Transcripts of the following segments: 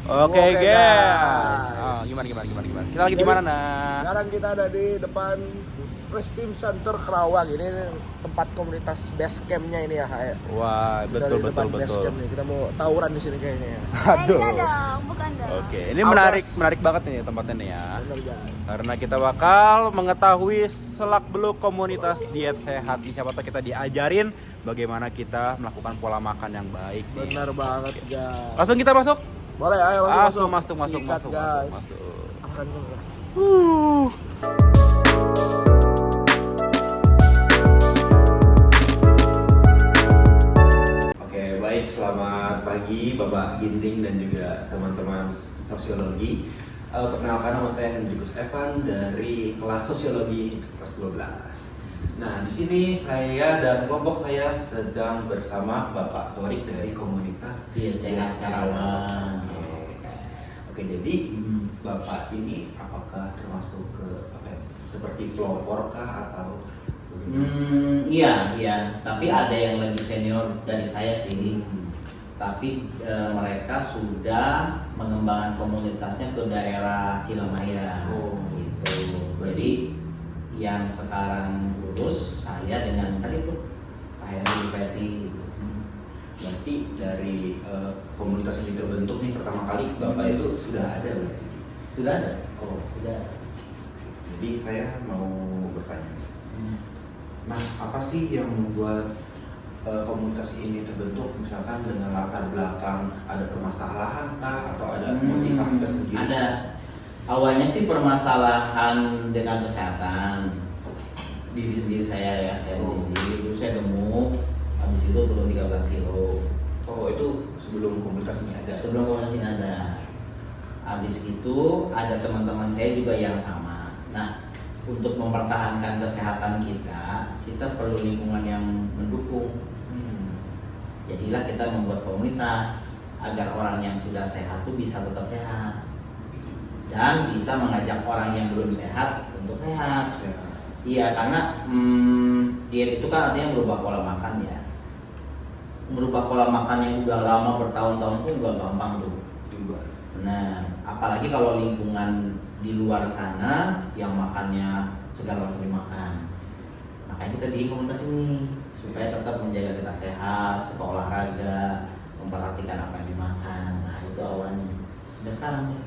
Oke, guys. Gimana? Kita lagi di mana, Nah? Sekarang kita ada di depan Prestim Center Kerawang. Ini tempat komunitas base camp-nya ini ya, Hai. Wah, Kita di depan base betul. camp nih. Kita mau tawuran di sini kayaknya ya. Aduh. Enggak dong, bukan dong. Oke, ini Outdoors. menarik banget nih tempatnya nih ya. Bener, guys. Karena kita bakal mengetahui selak-beluk komunitas diet sehat. Siapa tahu kita diajarin bagaimana kita melakukan pola makan yang baik nih. Benar banget, guys. Langsung kita masuk? Boleh, ayo Masuk. Sikat, guys. Akan Oke, baik. Selamat pagi Bapak Ginting dan juga teman-teman sosiologi. Perkenalkan, nama saya Hendrikus Evan dari kelas sosiologi kelas 12. Nah, di sini saya dan kelompok saya sedang bersama Bapak Torik dari komunitas Diet Sehat Karawang. Oke, jadi Bapak ini apakah termasuk ke seperti pelopor kah atau Iya, tapi ada yang lebih senior dari saya sih. Tapi mereka sudah mengembangkan komunitasnya ke daerah Cilemaya. Gitu. Jadi yang sekarang lulus saya dengan tadi tuh Pak Henry Peti. Gitu. berarti dari komunitas yang terbentuk nih pertama kali Bapak itu sudah ada berarti? Sudah ada. Oh, Sudah. jadi saya mau bertanya. Nah, apa sih yang membuat komunitas ini terbentuk? Misalkan dengan latar belakang ada permasalahan kah atau ada motivasi tersendiri? Ada. Awalnya sih permasalahan dengan kesehatan diri sendiri saya ya. Saya dulu saya gemuk, habis itu turun 13 kilo. Oh, itu sebelum komunitas ini ada? Sebelum komunitas ini ada. Habis itu ada teman-teman saya juga yang sama. Nah, untuk mempertahankan kesehatan kita perlu lingkungan yang mendukung. Jadilah kita membuat komunitas agar orang yang sudah sehat itu bisa tetap sehat dan bisa mengajak orang yang belum sehat untuk sehat. Iya, karena diet itu kan artinya merubah pola makan ya. Merubah pola makan yang udah lama bertahun-tahun itu nggak gampang tuh. Nah, apalagi kalau lingkungan di luar sana yang makannya segala macam dimakan. Makanya kita di komunitas ini supaya tetap menjaga kita sehat, suka olahraga, memperhatikan apa yang dimakan. Nah, itu awalnya. Sampai sekarang ya.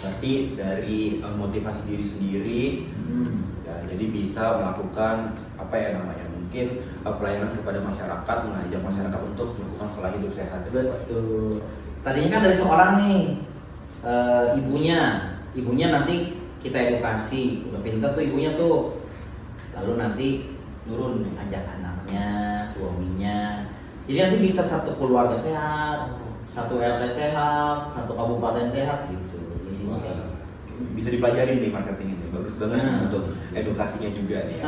Berarti dari motivasi diri sendiri, ya, jadi bisa melakukan apa ya namanya? Mungkin pelayanan kepada masyarakat, mengajak masyarakat untuk melakukan pola hidup sehat. Betul. Tadinya kan dari seorang nih, ibunya nanti kita edukasi, udah pintar tuh ibunya tuh, lalu nanti Turun nih. ajak anaknya, suaminya, jadi nanti bisa satu keluarga sehat, satu RT sehat, satu kabupaten sehat gitu. Isinya kayak gitu. Bisa dipelajarin nih marketing ini, bagus banget untuk edukasinya juga nih.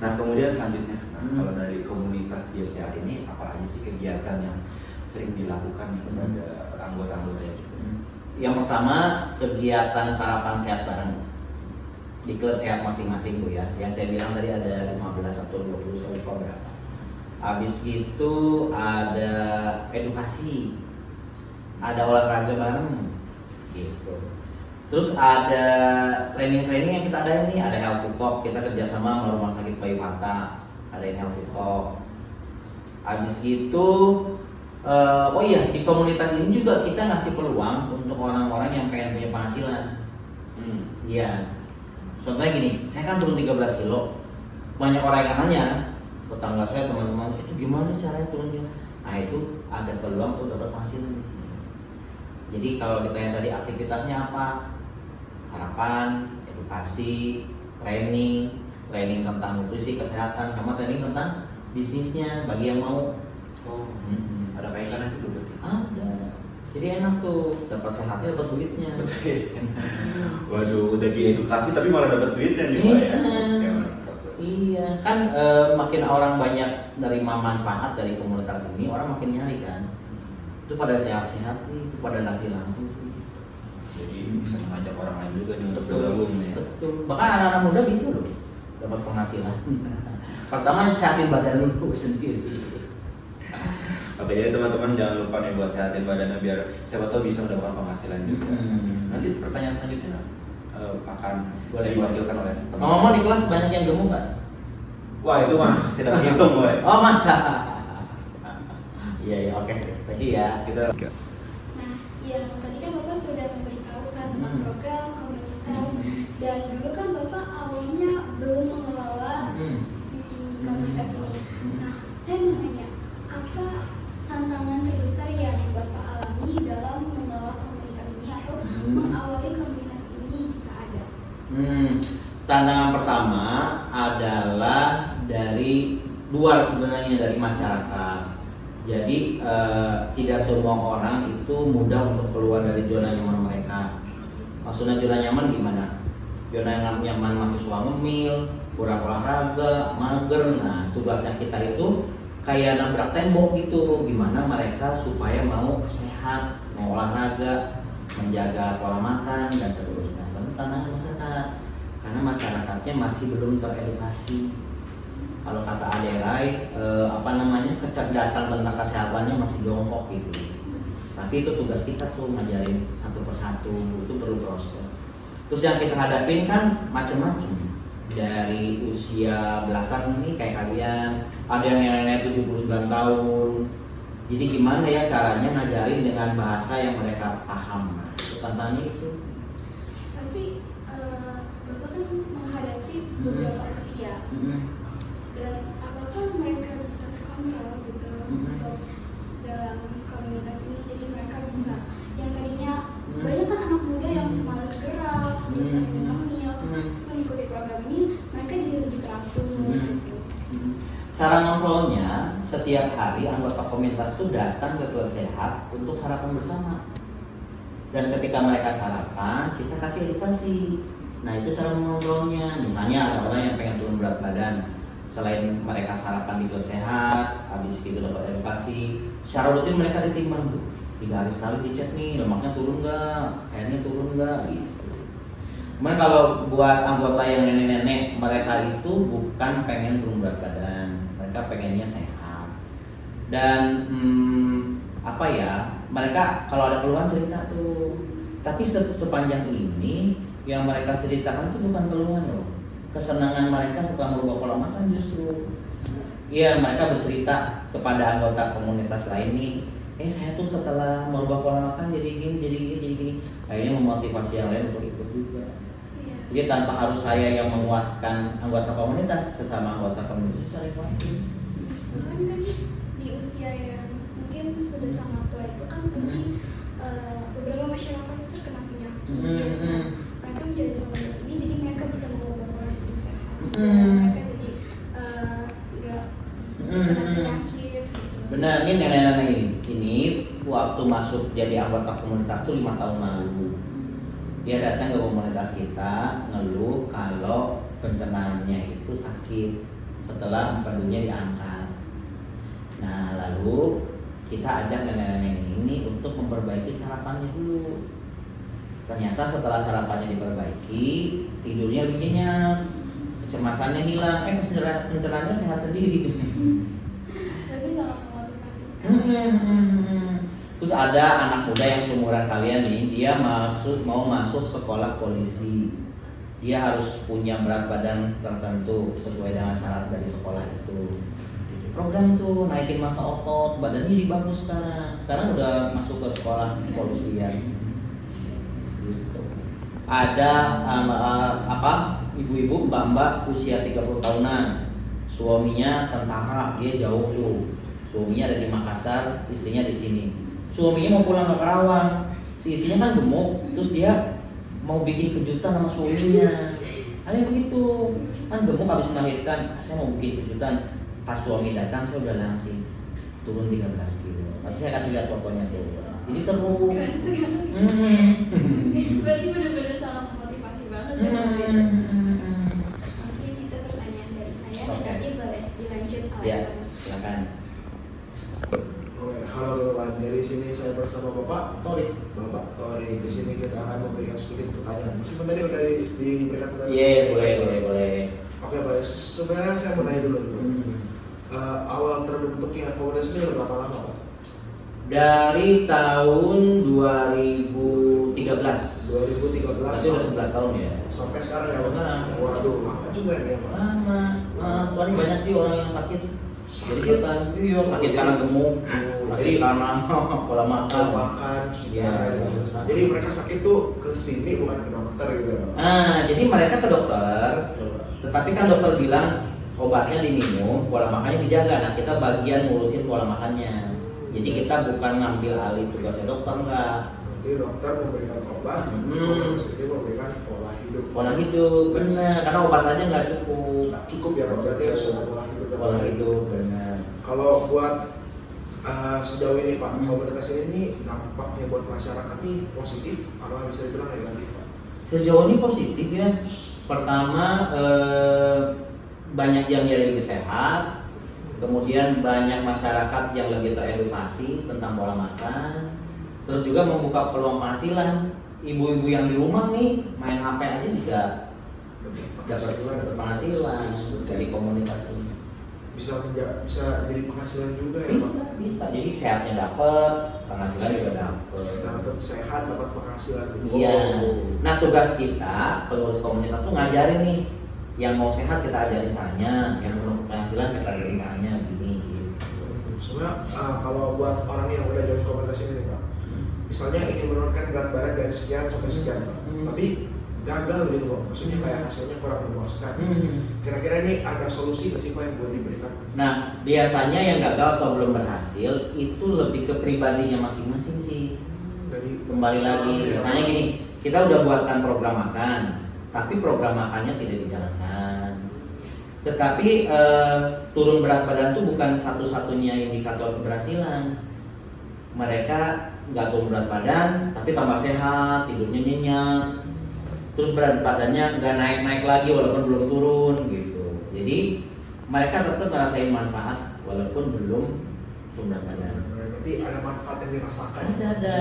Nah, kemudian selanjutnya, kalau dari komunitas diet sehat ini apa aja sih kegiatan yang sering dilakukan kepada anggota-anggotanya juga? Yang pertama, kegiatan sarapan sehat bareng di klub sehat masing-masing tuh ya. Yang saya bilang tadi ada 15 atau 20, saya lupa berapa. Habis itu ada edukasi, ada olahraga bareng gitu. Terus ada training-training yang kita ada ini, ada healthy talk, kita kerjasama sama Rumah Sakit Bayu Fata, ada yang healthy talk. Habis itu oh iya, di komunitas ini juga kita ngasih peluang untuk orang-orang yang pengen punya penghasilan. Iya. Contohnya gini, saya kan turun 13 kilo. Banyak orang yang nanya, tetangga saya, teman-teman, itu gimana caranya turunnya? Nah, itu ada peluang untuk dapat penghasilan di sini. Jadi kalau ditanya tadi aktivitasnya apa? Harapan, edukasi, training tentang nutrisi, kesehatan, sama training tentang bisnisnya bagi yang mau. Ada kaitannya juga berarti? Ada. Jadi enak tuh, dapat sehatnya, dapat duitnya. Waduh, udah diedukasi tapi malah dapat duitnya nih, Pak ya? Iya, kan makin orang banyak menerima manfaat dari komunitas ini, orang makin nyari kan. Itu pada sehat-sehat sih, itu pada latih langsung sih. Jadi bisa mengajak orang lain juga nih untuk bergabung nih. Betul. Bahkan anak-anak muda bisa loh dapat penghasilan. Pertama sehatin badan dulu sendiri. Oke, jadi teman-teman jangan lupa nih buat sehatin badannya biar siapa tahu bisa mendapatkan penghasilan juga. Nanti pertanyaan selanjutnya akan Boleh. diwakilkan oleh Ngomong di kelas banyak yang gemuk nggak? Wah itu mah tidak terhitung, boy. Oh masa? Iya iya oke. Thank you ya. Kita Nah, yang tadi kan Bapak sudah memberitahukan tentang program komunitas dan dulu kan Bapak awalnya belum mengelola sisi komunitas ini. Nah, saya mau tanya, apa tantangan terbesar yang Bapak alami dalam mengelola komunitas ini atau mengawali komunitas ini bisa ada? Tantangan pertama adalah dari luar sebenarnya, dari masyarakat. Jadi tidak semua orang itu mudah untuk keluar dari zona nyaman mereka. Maksudnya zona nyaman gimana? Zona nyaman mahasiswa ngemil, kurang olahraga, mager. Nah tugasnya kita itu kayak nabrak tembok gitu. Gimana mereka supaya mau sehat, mau olahraga, menjaga pola makan dan seterusnya. Karena tantangan masyarakat, karena masyarakatnya masih belum teredukasi. Kalau kata Aderai, kecerdasan tentang kesehatannya masih jongkok gitu. Tapi itu tugas kita tuh ngajarin satu persatu, itu perlu proses. Terus yang kita hadapin kan macam-macam. Dari usia belasan nih kayak kalian, ada yang nenek 79 tahun. Jadi gimana ya caranya ngajarin dengan bahasa yang mereka paham. Nah, itu tantangannya itu. Tapi Bapak kan menghadapi beberapa usia. Dan apakah mereka bisa terkontrol gitu untuk dalam komunitas ini, jadi mereka bisa yang tadinya banyak kan anak muda yang malas gerak terus sering ngemil terus mengikuti program ini mereka jadi lebih teratur gitu. Cara ngontrolnya, setiap hari anggota komunitas itu datang ke klub sehat untuk sarapan bersama. Dan ketika mereka sarapan, kita kasih edukasi. Nah itu cara mengontrolnya. Misalnya ada orang yang pengen turun berat badan, selain mereka sarapan di klub sehat, habis itu dapat edukasi, secara rutin mereka ditimbang tuh 3 hari sekali dicek nih lemaknya turun nggak, airnya turun nggak gitu. Cuman kalau buat anggota yang nenek-nenek, mereka itu bukan pengen turun berat badan, mereka pengennya sehat. Dan mereka kalau ada keluhan cerita tuh. Tapi sepanjang ini yang mereka ceritakan itu bukan keluhan loh, kesenangan mereka setelah merubah pola makan justru. Iya, mereka bercerita kepada anggota komunitas lain nih, saya tuh setelah merubah pola makan jadi gini. Akhirnya memotivasi yang lain untuk ikut juga. Iya. Jadi tanpa harus saya yang menguatkan anggota komunitas, sesama anggota komunitas saling kuatin. Bahkan kan di usia yang mungkin sudah sangat tua itu kan pasti beberapa masyarakat itu terkena penyakit. Nah, mereka menjadi komunitas ini jadi mereka bisa mengubah pola hidup sehat. Mereka jadi nggak terkena penyakit. Benar, ini nenek-nenek ini waktu masuk jadi anggota komunitas itu 5 tahun lalu. Dia datang ke komunitas kita ngeluh kalau pencernaannya itu sakit setelah empedunya diangkat. Nah lalu kita ajak nenek-nenek ini untuk memperbaiki sarapannya dulu. Ternyata setelah sarapannya diperbaiki, tidurnya lebih nyenyak, kecemasannya hilang, pencernaannya sehat sendiri. Tapi sangat memotivasi sekali. Terus ada anak muda yang seumuran kalian nih, dia mau masuk sekolah polisi. Dia harus punya berat badan tertentu sesuai dengan syarat dari sekolah itu. Program tuh naikin massa otot, badannya jadi bagus sekarang. Sekarang udah masuk ke sekolah kepolisian. Gitu. Ada ibu-ibu, mbak-mbak usia 30 tahunan. Suaminya tentara, dia jauh tuh. Suaminya ada di Makassar, istrinya di sini. Suaminya mau pulang ke Karawang, si istrinya kan gemuk, terus dia mau bikin kejutan sama suaminya. Ada yang begitu, kan gemuk habis melahirkan, saya mau bikin kejutan. Pas suami datang, saya udah langsing turun 13 kilo. Nanti saya kasih lihat fotonya tuh. Jadi seru. Keren sekali. Berarti benar-benar sangat memotivasi banget ya. Mungkin itu pertanyaan dari saya dan nanti boleh dilanjut oleh Ya, Mas. silakan. Halo teman, dari sini saya bersama Bapak Tori. Bapak Tori. Di sini kita akan memberikan sedikit pertanyaan. Meskipun tadi udah diberikan pertanyaan. Iya, boleh. Oke, Pak. Sebenarnya saya mau nanya dulu. Awal terbentuknya komunitas ini udah berapa lama, Pak? Dari tahun 2013. 2013 Berarti udah 11 tahun ya. sampai sekarang ya Pak? Sekarang. Waduh, lama juga nih ya Pak. Lama. Soalnya banyak sih orang yang sakit. Jadi Sakit? iya, sakit karena gemuk, sakit karena pola makan. Makan, Iya. jadi mereka sakit tuh ke sini bukan ke dokter gitu ya Pak? Jadi mereka ke dokter, tetapi kan dokter bilang obatnya diminum, pola makannya dijaga. Nah, kita bagian ngurusin pola makannya. Jadi kita bukan ngambil alih tugasnya dokter, enggak. Jadi dokter memberikan obat, dokter sendiri memberikan pola hidup. Pola hidup, benar. Karena obat aja nggak cukup. Nggak cukup ya Pak, berarti harus ada pola hidup. yang Pola baik. hidup, benar. Kalau buat sejauh ini Pak, Hmm. komunitas ini nampaknya buat masyarakat nih positif, apa bisa dibilang negatif Pak? Sejauh ini positif ya. Pertama, banyak yang jadi lebih sehat. Kemudian banyak masyarakat yang lebih teredukasi tentang pola makan. Terus juga membuka peluang penghasilan. Ibu-ibu yang di rumah nih main HP aja bisa dapat penghasilan dari komunitas ini. Bisa jadi penghasilan juga ya Pak? Bisa. Jadi sehatnya dapat, penghasilan juga dapat. Dapat sehat, dapat penghasilan. Iya. Nah, tugas kita pengurus komunitas tuh ngajarin nih, yang mau sehat kita ajarin caranya, yang mau penghasilan kita ajarin caranya gini. Sebenarnya kalau buat orang yang udah join komunitas ini nih Pak, misalnya ingin menurunkan berat badan dari sekian sampai sekian Pak, tapi gagal gitu Pak, maksudnya kayak hasilnya kurang memuaskan. Kira-kira ini ada solusi nggak sih Pak yang buat diberikan? Nah, biasanya yang gagal atau belum berhasil itu lebih ke pribadinya masing-masing sih. Dari Kembali lagi, misalnya gini, kita udah buatkan program makan, tapi program makannya tidak dijalankan. Tetapi turun berat badan itu bukan satu-satunya indikator keberhasilan. Mereka nggak turun berat badan, tapi tambah sehat, tidurnya nyenyak, terus berat badannya nggak naik-naik lagi walaupun belum turun gitu. Jadi mereka tetap ngerasain manfaat walaupun belum turun berat badan. Berarti ada manfaat yang dirasakan. Ada.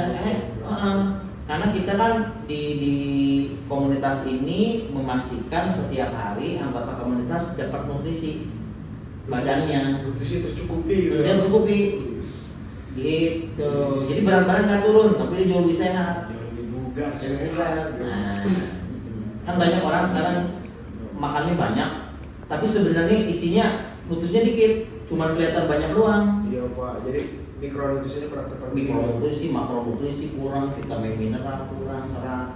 Karena kita kan di komunitas ini memastikan setiap hari anggota komunitas dapat nutrisi badannya. Nutrisi tercukupi gitu. Nutrisi tercukupi. Gitu. Jadi berat badan nggak turun, tapi dia jauh lebih sehat. Jauh lebih bugar, sehat. Nah, kan banyak orang sekarang makannya banyak, tapi sebenarnya isinya nutrisinya dikit, cuma kelihatan banyak doang. Iya Pak, jadi mikronutrisinya kurang terpenuhi. Mikronutrisi, makronutrisi kurang, vitamin mineral kurang, serat.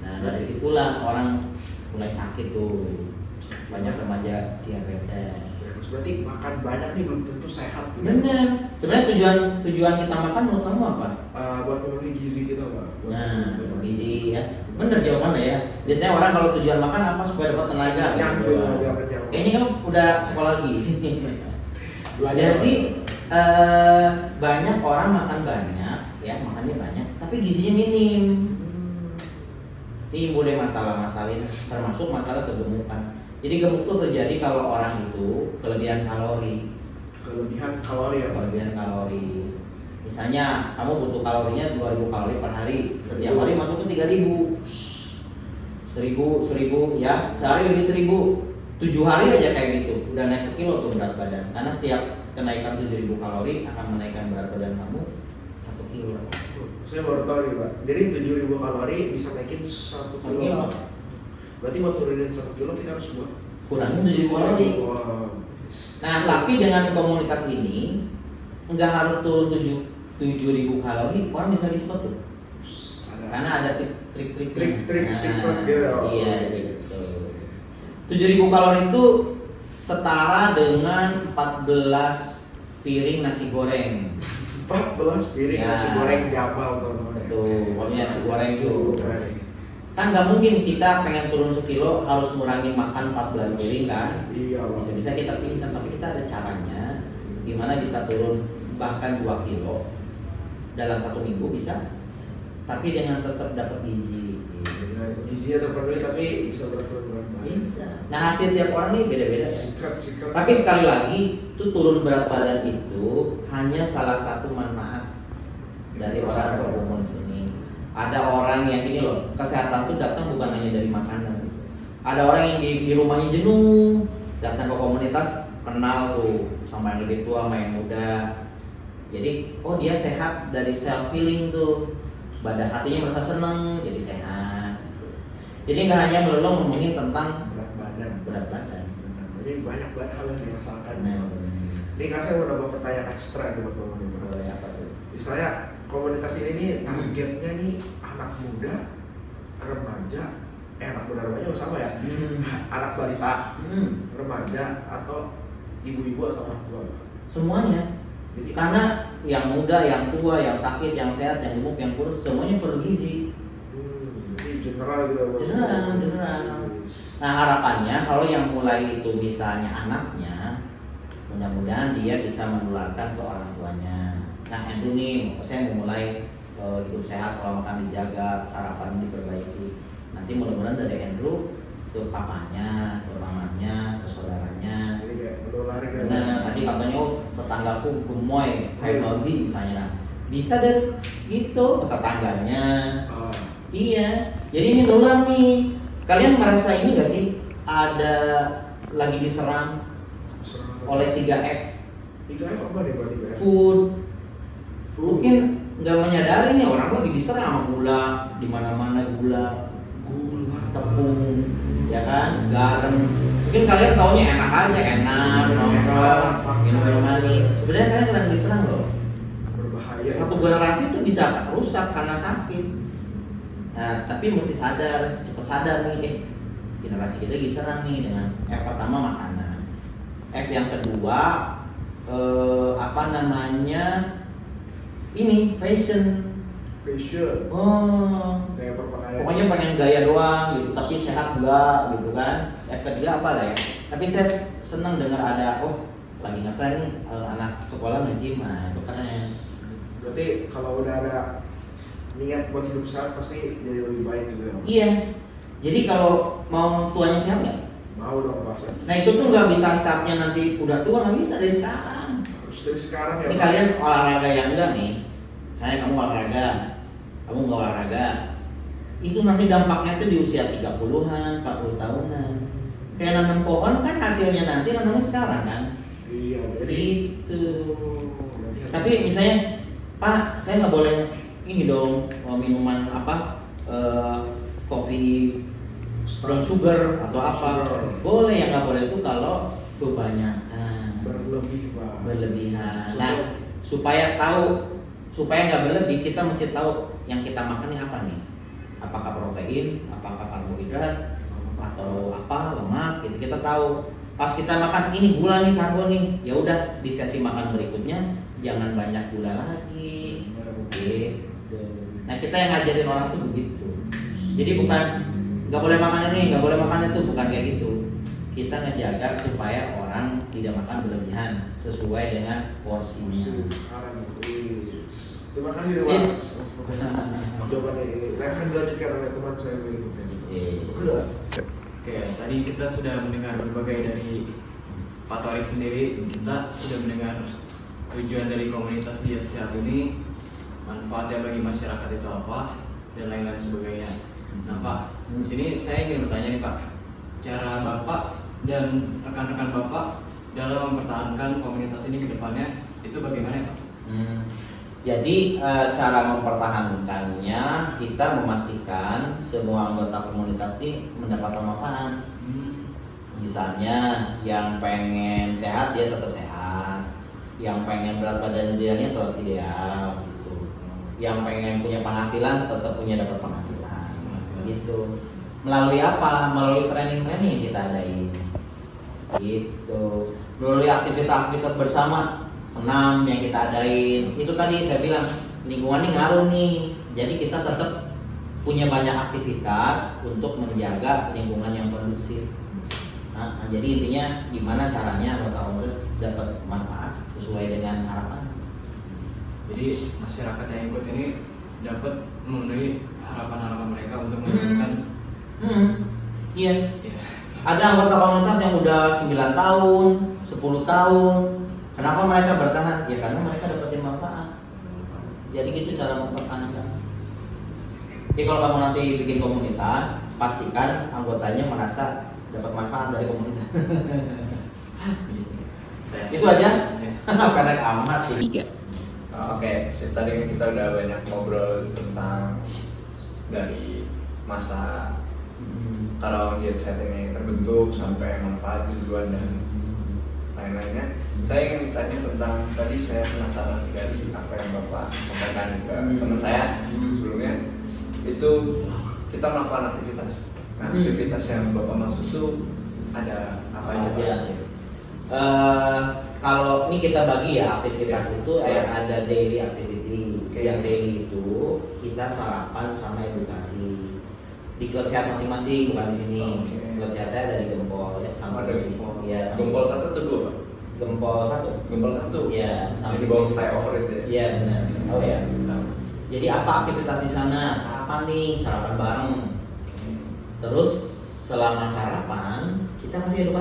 Nah, dari situlah orang mulai sakit tuh. Banyak remaja diabetes. Terus berarti makan banyak nih belum tentu sehat gitu. Bener. Sebenarnya tujuan kita makan menurut kamu apa? Buat memenuhi gizi kita Pak. Nah, gizi ya. Bener jawabannya ya. Biasanya orang kalau tujuan makan apa supaya dapat tenaga. Gitu. Kayaknya kamu udah sekolah gizi. Jadi banyak orang makan banyak, ya makannya banyak, tapi gizinya minim. Timbul deh masalah-masalah ini, termasuk masalah kegemukan. Jadi gemuk itu terjadi kalau orang itu kelebihan kalori. Kelebihan kalori ya Pak. Kelebihan kalori. Misalnya kamu butuh kalorinya 2000 kalori per hari, setiap hari masuk ke 3000. 1000 ya, sehari lebih 1000. 7 hari aja kayak gitu, udah naik sekilo tuh berat badan. Karena setiap kenaikan 7000 kalori akan menaikkan berat badan kamu 1 kilo. Saya baru tahu nih Pak. Jadi 7000 kalori bisa naikin 1 kilo. Kilo. Berarti mau turunin 1 kilo kita harus buat Kurangin 7000 kalori. Wow. Nah, tapi dengan komunitas ini nggak harus turun 7000 kalori, orang bisa lebih cepat tuh. Karena ada trik-trik secret gitu. Iya gitu. 7000 kalori itu setara dengan 14 piring nasi goreng. 14 piring Ya. nasi goreng Jamal teman-teman. Tuh, pokoknya nasi goreng tuh. Kan nggak mungkin kita pengen turun sekilo harus ngurangin makan 14 piring kan? Iya Pak. Bisa-bisa kita pingsan, tapi kita ada caranya gimana bisa turun bahkan 2 kilo dalam 1 minggu bisa, tapi dengan tetap dapat gizi. Gizinya terpenuhi tapi bisa berat badan. Bisa. Nah, hasil tiap orang nih beda-beda ya. Secret. Tapi sekali lagi, itu turun berat badan itu hanya salah satu manfaat dari orang berkomunitas ini. Ada orang yang ini loh, kesehatan itu datang bukan hanya dari makanan. Ada orang yang di rumahnya jenuh, datang ke komunitas, kenal tuh sama yang lebih tua, sama yang muda. Jadi dia sehat dari self healing tuh, badan hatinya merasa seneng jadi sehat. Jadi nggak hanya melulu ngomongin tentang berat badan. Jadi banyak banget hal yang dirasakan. Nah, Ini kan saya mau nambah pertanyaan ekstra nih buat teman-teman. boleh apa tuh? Misalnya komunitas ini nih targetnya nih anak muda, remaja, anak muda remaja sama ya? Anak balita, remaja atau ibu-ibu atau orang tua? Semuanya. Jadi Karena yang muda, yang tua, yang sakit, yang sehat, yang gemuk, yang kurus, semuanya perlu gizi. jadi general gitu. Bos. General. Nah harapannya kalau yang mulai itu misalnya anaknya, mudah-mudahan dia bisa menularkan ke orang tuanya. Nah Andrew nih, saya mau mulai hidup sehat, pola makan dijaga, sarapan diperbaiki. Nanti mudah-mudahan dari Andrew ke papanya, ke mamanya, ke saudaranya. Jadi kayak menular gitu. Nah tadi katanya tetanggaku gemoy, kayak babi misalnya. Bisa deh gitu ke tetangganya. Oh. Iya, jadi ini nular nih. Kalian merasa ini gak sih ada lagi diserang oleh 3F? 3F apa nih Pak 3F? Food. Mungkin nggak menyadari nih orang lagi diserang sama gula, di mana-mana gula, tepung, ya kan, garam. Mungkin kalian taunya enak aja, enak, nongkrong, minum manis. Sebenarnya kalian lagi diserang loh. Berbahaya. Satu generasi itu bisa rusak karena sakit. Nah, tapi mesti sadar, cepat sadar nih, generasi kita diserang nih dengan F pertama makanan, F yang kedua apa namanya ini fashion. Kayak perpakaian. Pokoknya pengen gaya doang gitu, tapi sehat enggak gitu kan. F ketiga apa lah ya? Tapi saya senang dengar ada lagi ngetren anak sekolah nge-gym, nah itu keren. Berarti kalau udah ada niat buat hidup sehat pasti jadi lebih baik gitu ya? Iya. Jadi kalau mau tuanya sehat nggak? Mau dong Pak. Nah itu tuh nggak bisa startnya nanti udah tua, nggak bisa dari sekarang. Harus dari sekarang ya Ini Pak? kalian olahraga yang enggak nih, saya kamu olahraga, kamu nggak olahraga, itu nanti dampaknya tuh di usia 30-an, 40 tahunan. Kayak nanam pohon kan hasilnya nanti nanamnya sekarang kan? Iya. Gitu. Tapi misalnya, Pak, saya nggak boleh ini dong minuman apa kopi brown sugar atau apa, boleh. Yang nggak boleh itu kalau kebanyakan, berlebihan. Nah supaya nggak berlebih, kita mesti tahu yang kita makan ini apa nih, apakah protein, apakah karbohidrat atau apa lemak gitu. Kita tahu pas kita makan ini gula nih, karbo nih, ya udah di sesi makan berikutnya jangan banyak gula lagi gitu. Nah kita yang ngajarin orang tuh begitu. Jadi bukan nggak boleh makan ini, nggak boleh makan itu, bukan kayak gitu. Kita ngejaga supaya orang tidak makan berlebihan sesuai dengan porsinya. Terima kasih deh Pak. Jawabannya ini. Saya akan dilanjutkan oleh teman saya berikutnya. Oke, tadi kita sudah mendengar berbagai dari Pak Torik sendiri. Kita sudah mendengar tujuan dari komunitas diet sehat ini, manfaatnya bagi masyarakat itu apa, dan lain-lain sebagainya. Nah Pak, di sini saya ingin bertanya nih Pak, cara Bapak dan rekan-rekan Bapak dalam mempertahankan komunitas ini ke depannya itu bagaimana ya Pak? Jadi cara mempertahankannya, kita memastikan semua anggota komunitas ini mendapatkan manfaat. Misalnya yang pengen sehat dia tetap sehat, yang pengen berat badan idealnya tetap ideal gitu. Yang pengen punya penghasilan tetap punya dapat penghasilan gitu. Melalui apa? Melalui training yang kita adain gitu. Melalui aktivitas bersama, senam yang kita adain. Itu tadi saya bilang lingkungannya ngaruh nih. Jadi kita tetap punya banyak aktivitas untuk menjaga lingkungan yang kondusif. Nah, jadi intinya gimana caranya anggota komunitas dapat manfaat sesuai dengan harapan. Jadi masyarakat yang ikut ini dapat memenuhi harapan-harapan mereka untuk meningkatkan. Iya. Ya. Ada anggota komunitas yang udah 9 tahun, 10 tahun. Kenapa mereka bertahan? Ya karena mereka dapetin manfaat. Jadi gitu cara mempertahankan. Jadi kalau kamu nanti bikin komunitas, pastikan anggotanya merasa dapat manfaat dari komunitas. Itu aja. Pendek amat sih. Oke, tadi kan kita udah banyak ngobrol tentang dari masa karawang diet sehat ini terbentuk sampai manfaat tujuan dan lain-lainnya. Saya ingin tanya tentang tadi, saya penasaran dari apa yang Bapak sampaikan ke teman saya sebelumnya. Itu kita melakukan aktivitas. Nah, aktivitas yang Bapak maksud itu ada apa aja? Kalau ini kita bagi ya aktivitas itu ada daily activity. Yang daily itu kita sarapan sama edukasi di klub sehat masing-masing, bukan di sini. Klub sehat saya ada di Gempol ya, sama Ada Gempol. Ya, Gempol 1 atau 2, Pak? Gempol 1. Gempol 1. Ya, Di bawah flyover itu ya. Iya benar. Oh ya. Jadi apa aktivitas di sana? Sarapan nih, sarapan bareng. Terus selama sarapan kita kasih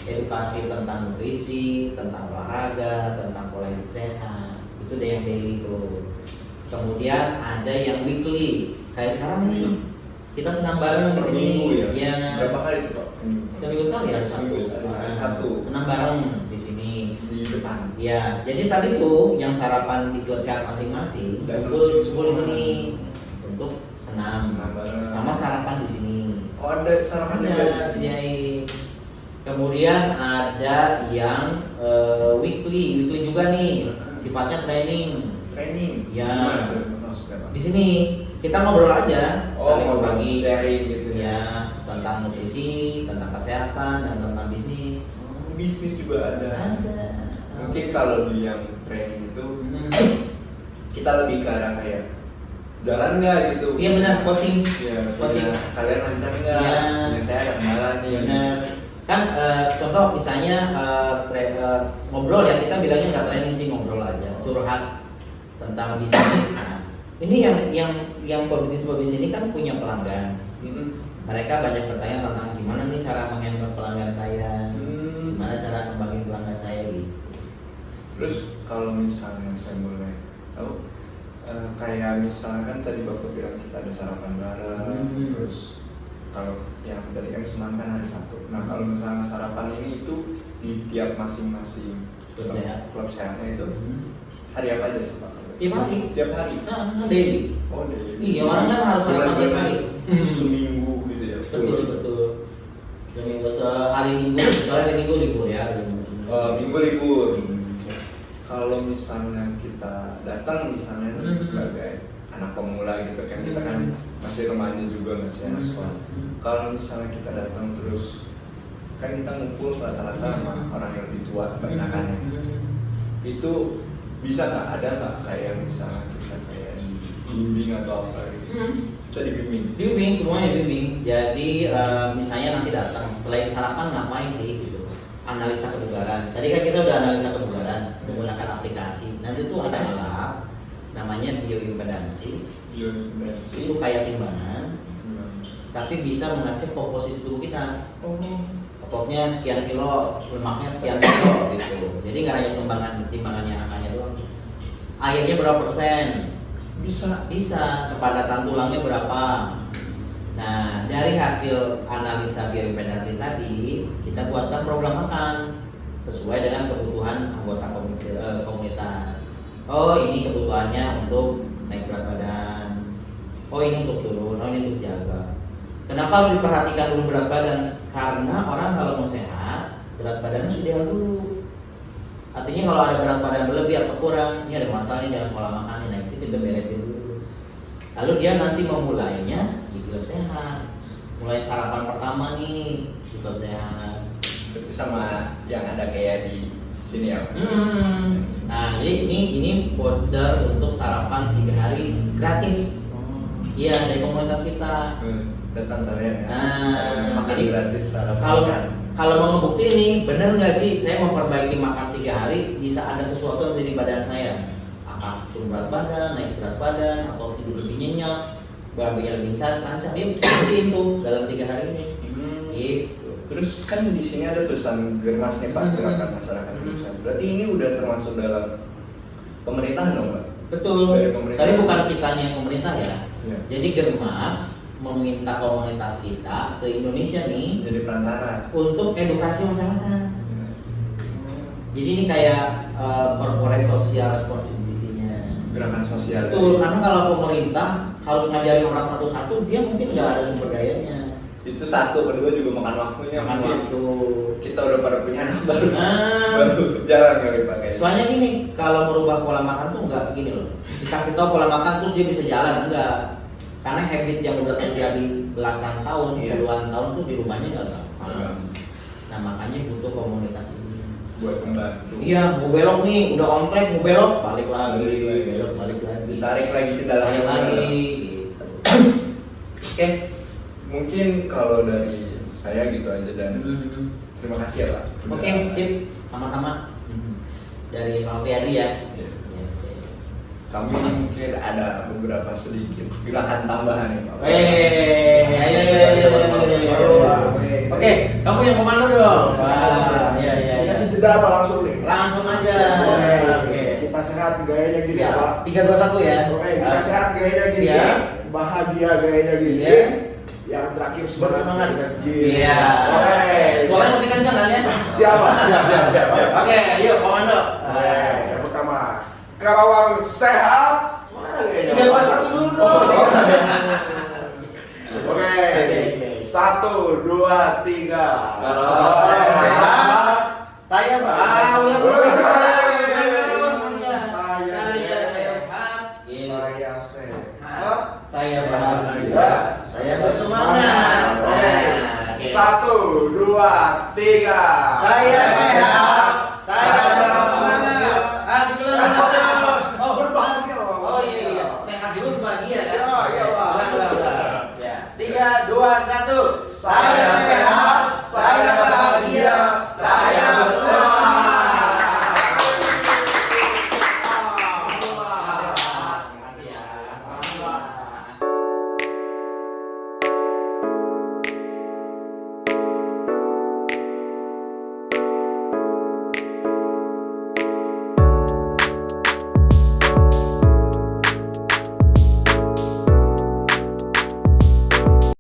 edukasi tentang nutrisi, tentang olahraga, tentang pola hidup sehat. Itu deh yang daily itu. Kemudian ada yang weekly. Kayak sekarang nih kita senam bareng di sini. Minggu ya? Ya. Berapa kali itu, Pak? Seminggu sekali ya, Seminggu sekali. Satu. Senam bareng di sini. Di depan. Ya, jadi tadi tuh yang sarapan di klub sehat masing-masing, Dan kumpul di sini untuk senam, Senam bareng. sama sarapan di sini. Oh, ada sarapan juga di Ada sini? sediain. Kemudian ada yang weekly juga nih, sifatnya training. Training. Ya. Gimana tuh maksudnya, Pak? Di sini kita ngobrol aja, saling ngobrol, berbagi, sharing gitu ya, tentang nutrisi, tentang kesehatan, dan tentang bisnis. Bisnis juga ada. Ada. Mungkin kalau di yang training itu kita lebih ke arah kayak jalan nggak gitu. Iya benar, coaching. Iya, Coaching. punya kalian lancar nggak? Iya. Punya saya ada kendala nih. Benar. Kan contoh misalnya ngobrol ya, kita bilangnya nggak training sih, ngobrol aja, curhat tentang bisnis. Nah, ini yang pebisnis ini kan punya pelanggan. Mereka banyak bertanya tentang gimana nih cara menghandle pelanggan saya, gimana cara ngembangin pelanggan saya gitu. Terus kalau misalnya saya boleh tahu, kayak misalkan tadi Bapak bilang kita ada sarapan bareng, terus kalau yang tadi kan senam kan hari Sabtu. Nah kalau misalnya sarapan ini itu di tiap masing-masing Klub sehat. klub sehatnya itu hari apa aja tuh, Pak? Tiap hari. Tiap hari. Nah, daily. Oh daily. Iya, orang kan harus sarapan tiap hari. Seminggu gitu ya. Betul. Seminggu sehari Minggu, soalnya hari Minggu libur ya. Minggu libur. Kalau misalnya kita datang misalnya sebagai anak pemula gitu kan, kita kan masih remaja juga, masih anak sekolah. Kalau misalnya kita datang terus kan kita ngumpul rata-rata sama orang yang lebih tua kebanyakan. Itu bisa nggak, ada nggak kayak misalnya kita kayak dibimbing atau apa gitu? Bisa dibimbing? Bimbing, semuanya bimbing. Jadi misalnya nanti datang, selain sarapan ngapain sih gitu? Analisa kebugaran. Tadi kan kita udah analisa kebugaran menggunakan aplikasi. Nanti tuh ada alat namanya bioimpedansi. Bioimpedansi. Itu kayak timbangan, tapi bisa mengecek komposisi tubuh kita. Ototnya sekian kilo, lemaknya sekian kilo gitu. Jadi nggak hanya timbangannya angkanya doang. Airnya berapa persen? Bisa. Kepadatan tulangnya berapa? Nah, dari hasil analisa bioimpedansi tadi, kita buatkan program makan sesuai dengan kebutuhan anggota komunitas. Oh, ini kebutuhannya untuk naik berat badan. Oh, ini untuk turun. Oh, ini untuk jaga. Kenapa harus diperhatikan dulu berat badan? Karena orang kalau mau sehat, berat badannya harus ideal dulu. Artinya kalau ada berat badan berlebih atau kurang, ini ada masalah nih dengan pola makan. Nah, itu kita beresin dulu. Lalu dia nanti memulainya di klub sehat. Mulai sarapan pertama nih di klub sehat. Itu sama yang ada kayak di sini ya. Nah, jadi ini voucher untuk sarapan 3 hari gratis. Iya, dari komunitas kita. Datang kalian ya. Nah, makan jadi gratis sarapan. kalau mau ngebukti ini, bener nggak sih saya memperbaiki makan 3 hari bisa ada sesuatu yang terjadi di badan saya? Apa turun berat badan, naik berat badan, atau tidur lebih nyenyak, badannya lebih lancar, dia buktiin tuh dalam 3 hari ini. Gitu. Terus kan di sini ada tulisan Germas nih Pak, Gerakan Masyarakat Indonesia. Berarti ini udah termasuk dalam pemerintahan dong Pak? Betul. Dari pemerintah. Tapi bukan kitanya yang pemerintah ya. Iya. Jadi Germas meminta komunitas kita se-Indonesia nih Jadi perantara. untuk edukasi masyarakat. Jadi ini kayak corporate social responsibility-nya. Gerakan sosial. Betul, karena kalau pemerintah harus ngajarin orang satu-satu, dia mungkin nggak ada sumber dayanya. Itu satu, kedua juga makan waktunya. Makan mungkin waktu. Kita udah pada punya anak baru. Nah, Baru jalan kali pakai. soalnya gini, kalau merubah pola makan tuh nggak gini loh. Dikasih tahu pola makan terus dia bisa jalan, enggak. Karena habit yang udah terjadi belasan tahun, Iya. puluhan tahun tuh dirubahnya nggak gampang. Iya. Nah makanya butuh komunitas ini. Buat membantu. Iya, mau belok nih, udah on track, mau belok, balik lagi, belok balik lagi, Ditarik lagi ke dalam. balik lagi. Gitu. Oke. Mungkin kalau dari saya gitu aja dan terima kasih ya Pak. Oke, sip, sama-sama. Dari Sama Priyadi ya. Iya. Iya, oke. Kami mungkin ada beberapa sedikit gerakan tambahan nih Pak. Ayo. Oke, kamu yang komando dong. Wah, iya. Kasih jeda apa langsung nih? Langsung aja. Oke. Kita sehat gayanya gini Ya, Pak. 3, 2, 1 ya. Oke, kita sehat gayanya gini. Iya. Bahagia gayanya gini. Iya. Yang terakhir Bersemangat. dengan gini. Iya. Oke. Suaranya masih kencang kan ya? Siapa? Siap. Oke, ayo komando. Oke, yang pertama, Karawang sehat. Mana gayanya? 3, 2, 1 dulu dong. Oke. 1, 2, 3. Karawang sehat. Saya Pak. Ulang. Saya sehat. Saya sehat. Saya bahagia. Saya bersemangat. Oke. 1, 2, 3. Saya sehat. Saya bersemangat. Ah, dulu. Berbahagia. Oh iya, sehat dulu bahagia.